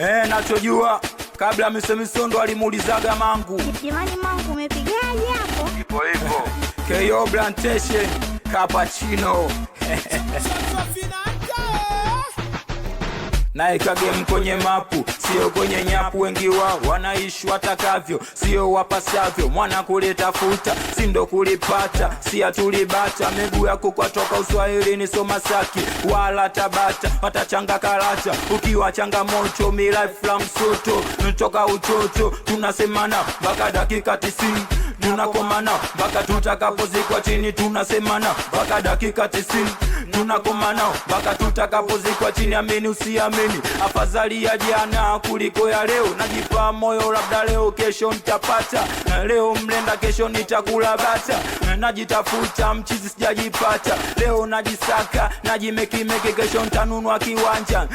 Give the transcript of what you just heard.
Nachojua kabla Misondo alimuulizaga Mangu, jamani Mangu umepigaje hapo? Ipo hivyo. KO Plantation Cappuccino. Naeka game kwenye mapu, sio kwenye nyapu. Wengi wao wanaishi watakavyo, sio wapasavyo. Mwana kulitafuta, si ndo kulipata. Si atulibata, miguu yako kwa toka Uswahili ni Somasaki wala Tabata. Watachanga karata, ukiwa changamoto. Mi life la msoto, nitoka uchocho. Tunasemana mpaka dakika 90. Tunakomana mpaka tutakapozikwa chini. Tunasemana mpaka dakika 90. Tunakomana mpaka tutakapozikwa chini. Amini usiamini, afadhali ya jana kuliko ya leo. Najipa moyo, labda leo kesho nitapata. Leo mlenda, kesho nitakula bata. Najitafuta mchizi sijajipata. Leo najisaka, najimekimeke, kesho nitanunua kiwanja.